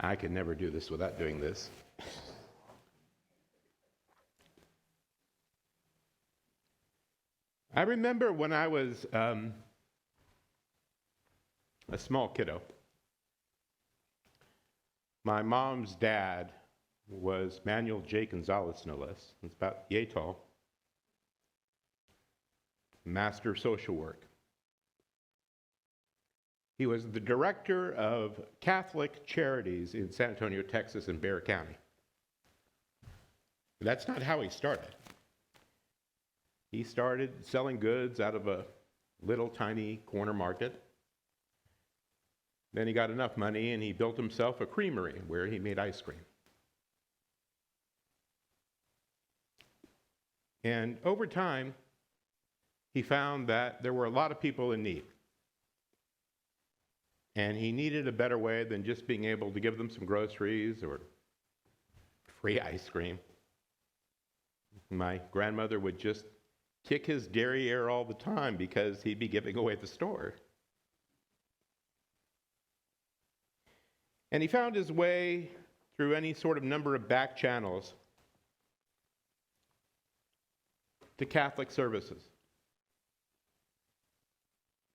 I could never do this without doing this. I remember when I was a small kiddo, my mom's dad was Manuel J. Gonzalez, no less. He's about yay tall. Master of social work. He was the director of Catholic Charities in San Antonio, Texas, and Bexar County. But that's not how he started. He started selling goods out of a little tiny corner market. Then he got enough money and he built himself a creamery where he made ice cream. And over time, he found that there were a lot of people in need. And he needed a better way than just being able to give them some groceries or free ice cream. My grandmother would just kick his derriere all the time because he'd be giving away the store. And he found his way through any sort of number of back channels to Catholic services.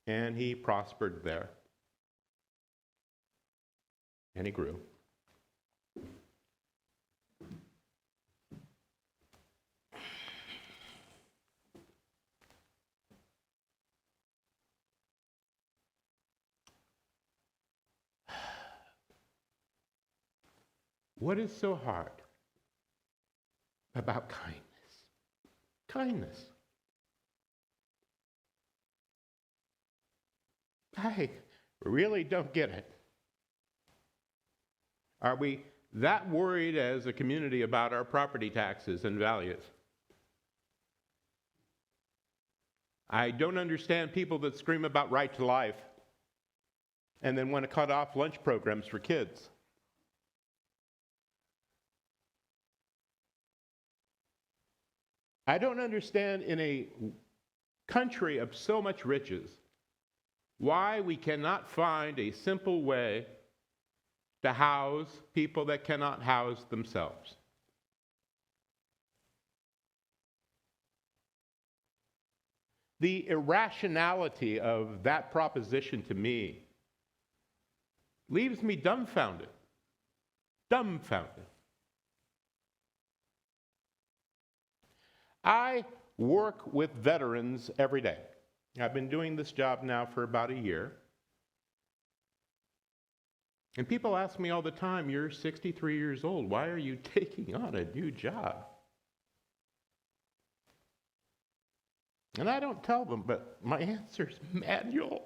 And he prospered there. And he grew. What is so hard about kindness? Kindness. I really don't get it. Are we that worried as a community about our property taxes and values? I don't understand people that scream about right to life and then want to cut off lunch programs for kids. I don't understand in a country of so much riches why we cannot find a simple way to house people that cannot house themselves. The irrationality of that proposition to me leaves me dumbfounded. Dumbfounded. I work with veterans every day. I've been doing this job now for about a year. And people ask me all the time, you're 63 years old, why are you taking on a new job? And I don't tell them, but my answer is manual.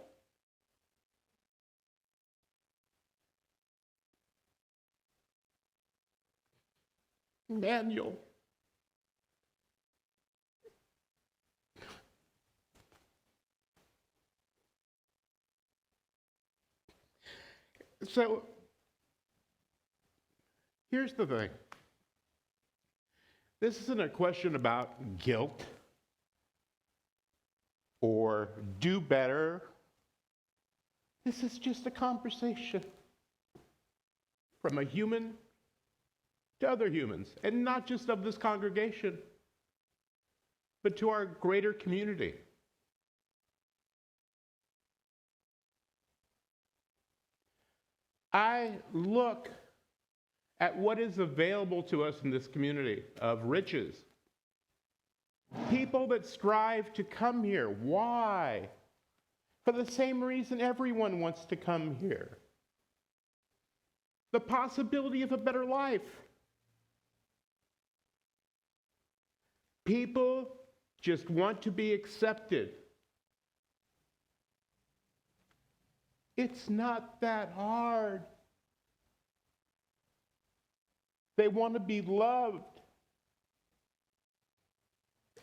Manual. So, here's the thing. This isn't a question about guilt or do better. This is just a conversation from a human to other humans, and not just of this congregation, but to our greater community. I look at what is available to us in this community of riches. People that strive to come here. Why? For the same reason everyone wants to come here. The possibility of a better life. People just want to be accepted. It's not that hard. They want to be loved.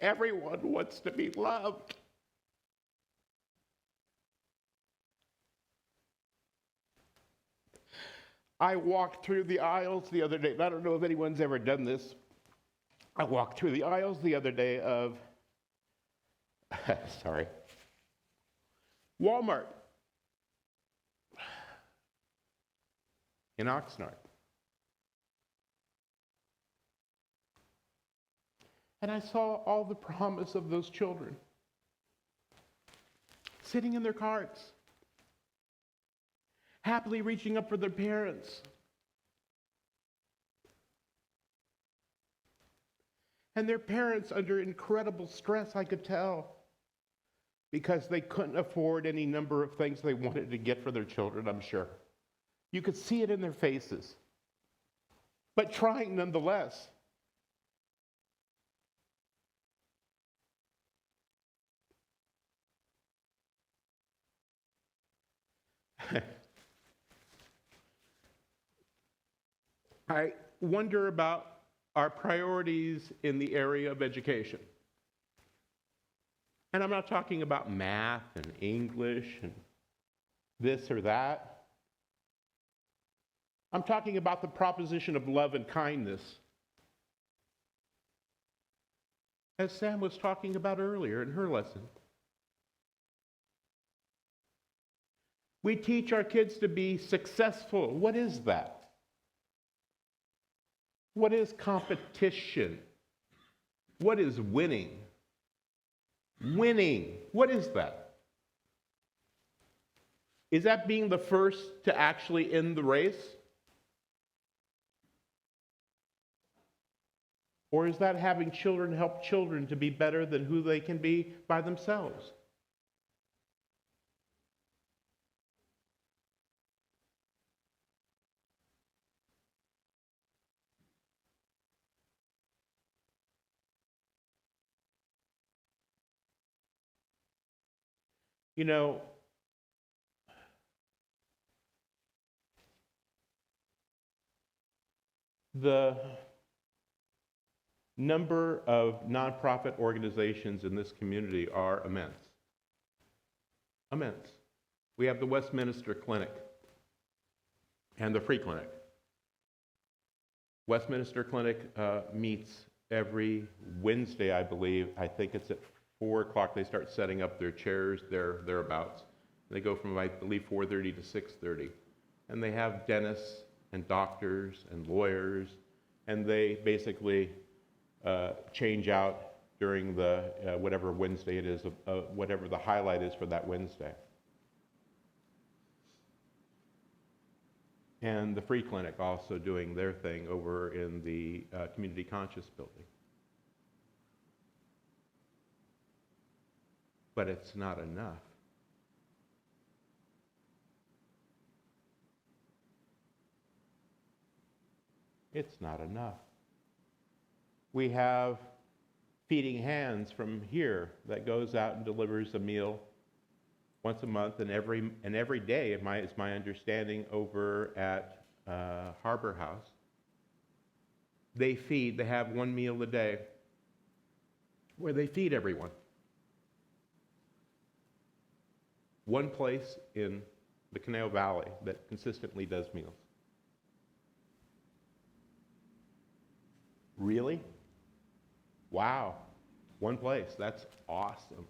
Everyone wants to be loved. I walked through the aisles the other day, and I don't know if anyone's ever done this. I walked through the aisles the other day of, Walmart in Oxnard. And I saw all the promise of those children sitting in their carts, happily reaching up for their parents. And their parents under incredible stress, I could tell, because they couldn't afford any number of things they wanted to get for their children, I'm sure. You could see it in their faces, but trying nonetheless. I wonder about our priorities in the area of education. And I'm not talking about math and English and this or that. I'm talking about the proposition of love and kindness, as Sam was talking about earlier in her lesson. We teach our kids to be successful. What is that? What is competition? What is winning? Winning. What is that? Is that being the first to actually end the race? Or is that having children help children to be better than who they can be by themselves? You know, the number of nonprofit organizations in this community are immense. Immense. We have the Westminster Clinic and the Free Clinic. Westminster Clinic meets every Wednesday, I believe. I think it's at 4 o'clock. They start setting up their chairs, thereabouts. They go from, I believe, 4:30 to 6:30. And they have dentists and doctors and lawyers, and they basically change out during the whatever Wednesday it is, whatever the highlight is for that Wednesday. And the Free Clinic also doing their thing over in the Community Conscious building. But it's not enough. It's not enough. We have Feeding Hands from here that goes out and delivers a meal once a month, and every day, is my understanding, over at Harbor House. They have one meal a day where they feed everyone. One place in the Canal Valley that consistently does meals. Really? Wow. One place. That's awesome.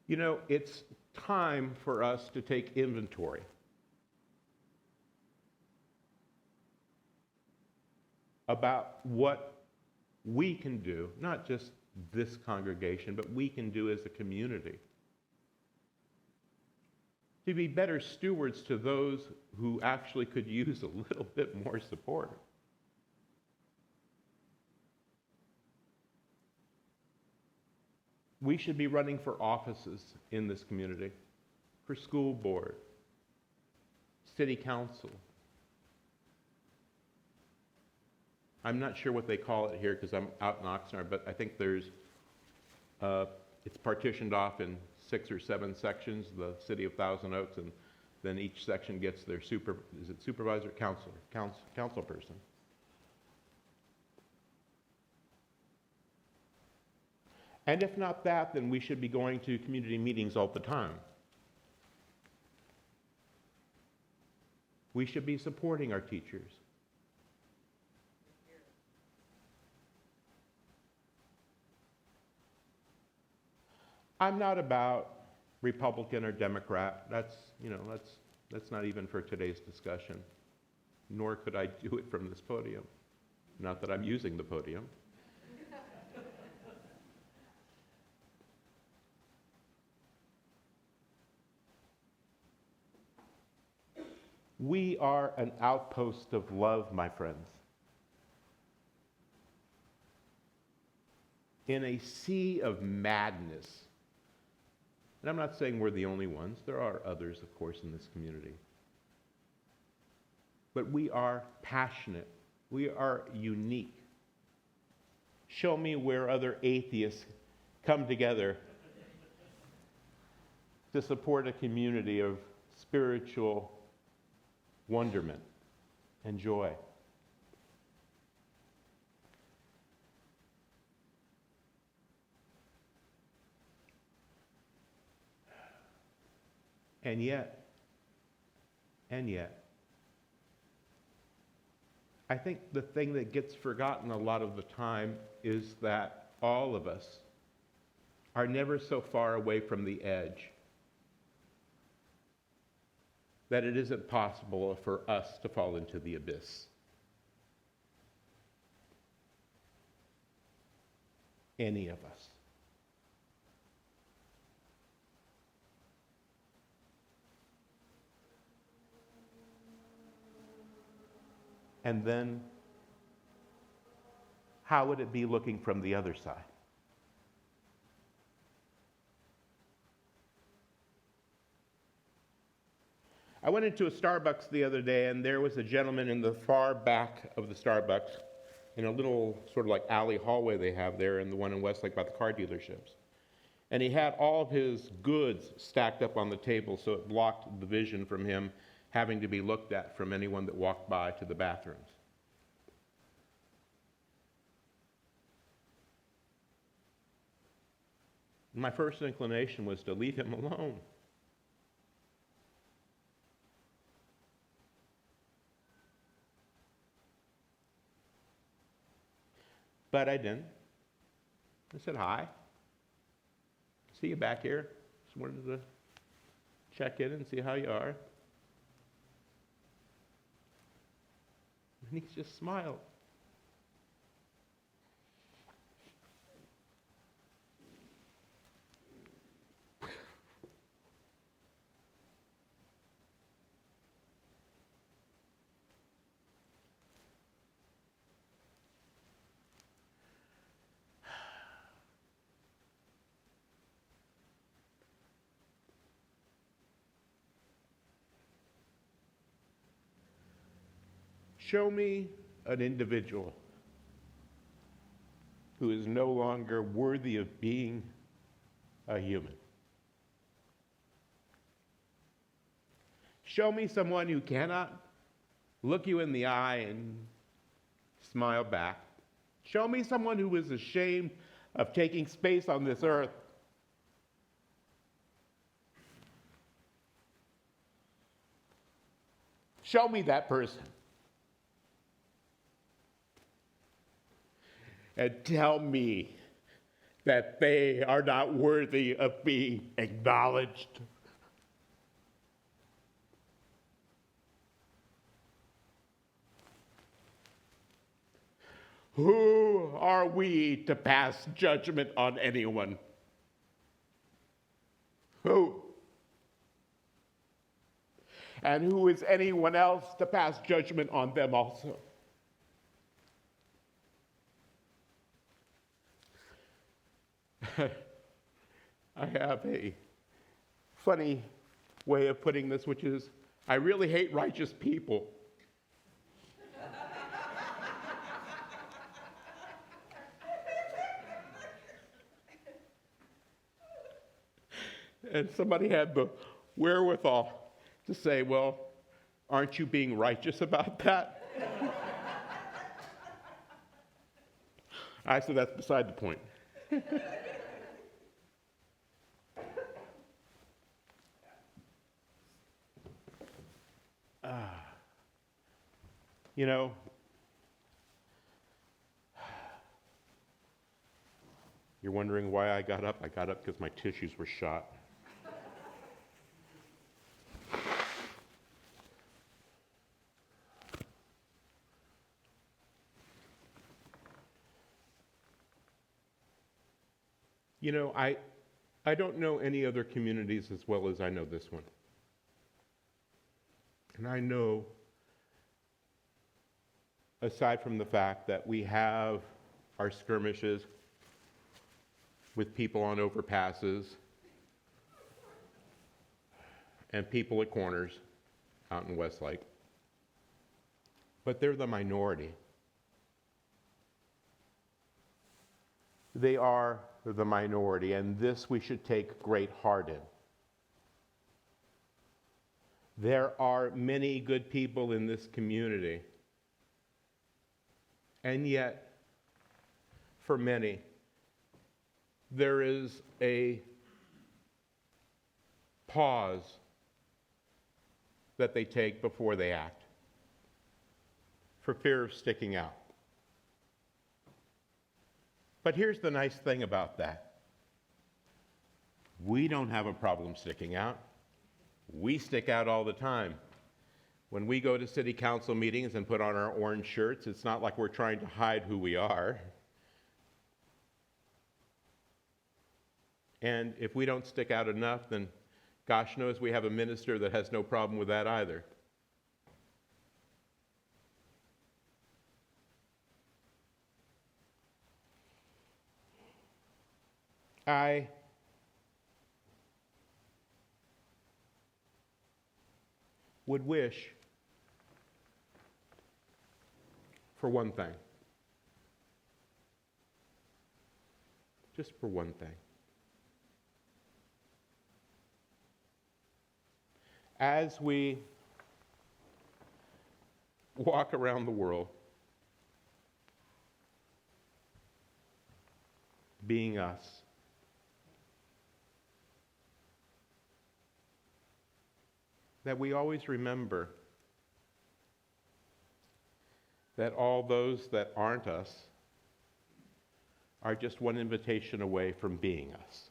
You know, it's time for us to take inventory. About what we can do, not just this congregation, but we can do as a community to be better stewards to those who actually could use a little bit more support. We should be running for offices in this community, for school board, city council. I'm not sure what they call it here because I'm out in Oxnard, but I think there's, it's partitioned off in 6 or 7 sections, the city of Thousand Oaks, and then each section gets their supervisor, council person. And if not that, then we should be going to community meetings all the time. We should be supporting our teachers. I'm not about Republican or Democrat. That's not even for today's discussion. Nor could I do it from this podium. Not that I'm using the podium. We are an outpost of love, my friends. In a sea of madness. And I'm not saying we're the only ones. There are others, of course, in this community. But we are passionate. We are unique. Show me where other atheists come together to support a community of spiritual wonderment and joy. And yet, I think the thing that gets forgotten a lot of the time is that all of us are never so far away from the edge that it isn't possible for us to fall into the abyss. Any of us. And then, how would it be looking from the other side? I went into a Starbucks the other day, and there was a gentleman in the far back of the Starbucks, in a little sort of like alley hallway they have there, and the one in Westlake by the car dealerships. And he had all of his goods stacked up on the table, so it blocked the vision from him having to be looked at from anyone that walked by to the bathrooms. My first inclination was to leave him alone. But I didn't. I said, hi. See you back here. Just wanted to check in and see how you are. And he just smiled. Show me an individual who is no longer worthy of being a human. Show me someone who cannot look you in the eye and smile back. Show me someone who is ashamed of taking space on this earth. Show me that person. And tell me that they are not worthy of being acknowledged. Who are we to pass judgment on anyone? Who? And who is anyone else to pass judgment on them also? I have a funny way of putting this, which is, I really hate righteous people. And somebody had the wherewithal to say, well, aren't you being righteous about that? I said, that's beside the point. You know, You're wondering why I got up? I got up because my tissues were shot. You know, I don't know any other communities as well as I know this one. And I know, aside from the fact that we have our skirmishes with people on overpasses and people at corners out in Westlake, but they're the minority. They are the minority, and this we should take great heart in. There are many good people in this community, and yet, for many, there is a pause that they take before they act, for fear of sticking out. But here's the nice thing about that. We don't have a problem sticking out. We stick out all the time. When we go to city council meetings and put on our orange shirts, it's not like we're trying to hide who we are. And if we don't stick out enough, then gosh knows we have a minister that has no problem with that either. I would wish for one thing, just for one thing. As we walk around the world, being us, that we always remember that all those that aren't us are just one invitation away from being us.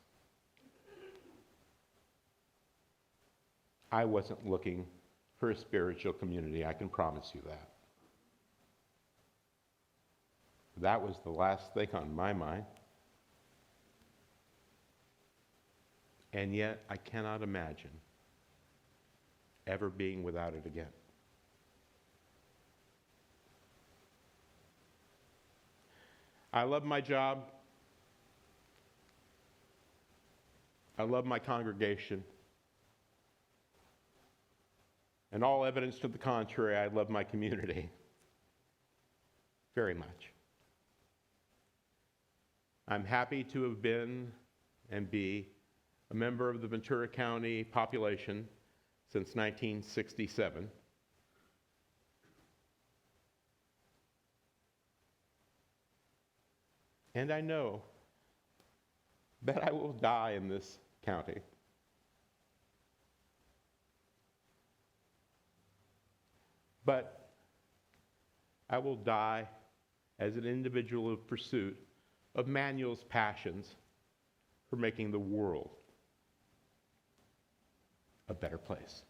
I wasn't looking for a spiritual community, I can promise you that. That was the last thing on my mind. And yet, I cannot imagine ever being without it again. I love my job. I love my congregation. And all evidence to the contrary, I love my community very much. I'm happy to have been and be a member of the Ventura County population since 1967. And I know that I will die in this county. But I will die as an individual of pursuit of Manuel's passions for making the world a better place.